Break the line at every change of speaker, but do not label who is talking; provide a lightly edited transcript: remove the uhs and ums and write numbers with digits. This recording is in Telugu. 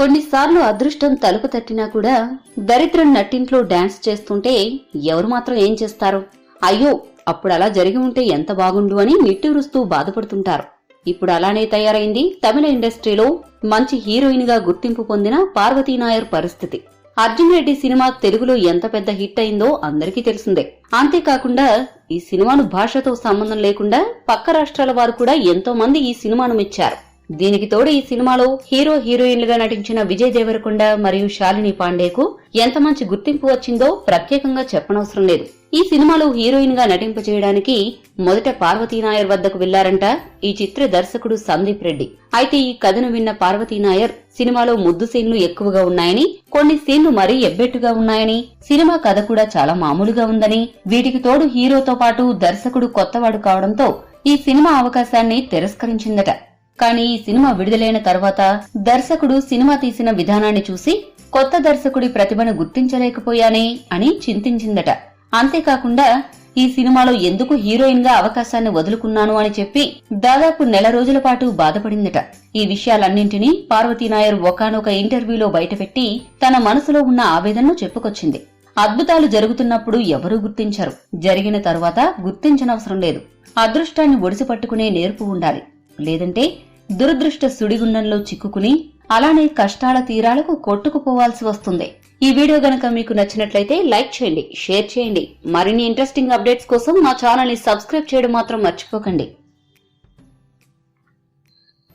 కొన్నిసార్లు అదృష్టం తలుపు తట్టినా కూడా దరిద్రం నట్టింట్లో డాన్స్ చేస్తుంటే ఎవరు మాత్రం ఏం చేస్తారు? అయ్యో అప్పుడు అలా జరిగి ఉంటే ఎంత బాగుండు అని నిట్టూరుస్తూ బాధపడుతుంటారు. ఇప్పుడు అలానే తయారైంది తమిళ ఇండస్ట్రీలో మంచి హీరోయిన్ గా గుర్తింపు పొందిన పార్వతీ నాయర్ పరిస్థితి. అర్జున్ రెడ్డి సినిమా తెలుగులో ఎంత పెద్ద హిట్ అయిందో అందరికీ తెలిసిందే. అంతేకాకుండా ఈ సినిమాను భాషతో సంబంధం లేకుండా పక్క రాష్ట్రాల వారు కూడా ఎంతో మంది ఈ సినిమాను మెచ్చారు. దీనికి తోడు ఈ సినిమాలో హీరో హీరోయిన్లుగా నటించిన విజయ్ దేవరకొండ మరియు శాలిని పాండేకు ఎంత మంచి గుర్తింపు వచ్చిందో ప్రత్యేకంగా చెప్పనవసరం లేదు. ఈ సినిమాలో హీరోయిన్ గా నటింపచేయడానికి మొదట పార్వతీ నాయర్ వద్దకు వెళ్లారంట ఈ చిత్ర దర్శకుడు సందీప్ రెడ్డి. అయితే ఈ కథను విన్న పార్వతీ నాయర్ సినిమాలో ముద్దు సీన్లు ఎక్కువగా ఉన్నాయని, కొన్ని సీన్లు మరీ ఎబ్బెట్టుగా ఉన్నాయని, సినిమా కథ కూడా చాలా మామూలుగా ఉందని, వీటికి తోడు హీరోతో పాటు దర్శకుడు కొత్తవాడు కావడంతో ఈ సినిమా అవకాశాన్ని తిరస్కరించిందట. కానీ ఈ సినిమా విడుదలైన తర్వాత దర్శకుడు సినిమా తీసిన విధానాన్ని చూసి కొత్త దర్శకుడి ప్రతిభను గుర్తించలేకపోయానే అని చింతించిందట. అంతేకాకుండా ఈ సినిమాలో ఎందుకు హీరోయిన్ గా అవకాశాన్ని వదులుకున్నాను అని చెప్పి దాదాపు నెల రోజుల పాటు బాధపడిందట. ఈ విషయాలన్నింటినీ పార్వతీ నాయర్ ఒకానొక ఇంటర్వ్యూలో బయటపెట్టి తన మనసులో ఉన్న ఆవేదనను చెప్పుకొచ్చింది. అద్భుతాలు జరుగుతున్నప్పుడు ఎవరూ గుర్తించరు, జరిగిన తరువాత గుర్తించనవసరం లేదు. అదృష్టాన్ని ఒడిసి పట్టుకునే నేర్పు ఉండాలి, లేదంటే దురదృష్ట సుడిగుండంలో చిక్కుకుని అలానే కష్టాల తీరాలకు కొట్టుకుపోవాల్సి వస్తుంది. ఈ వీడియో గనక మీకు నచ్చినట్లయితే లైక్ చేయండి, షేర్ చేయండి. మరిన్ని ఇంట్రెస్టింగ్ అప్డేట్స్ కోసం మా ఛానల్ ని సబ్స్క్రైబ్ చేయడం మాత్రం మర్చిపోకండి.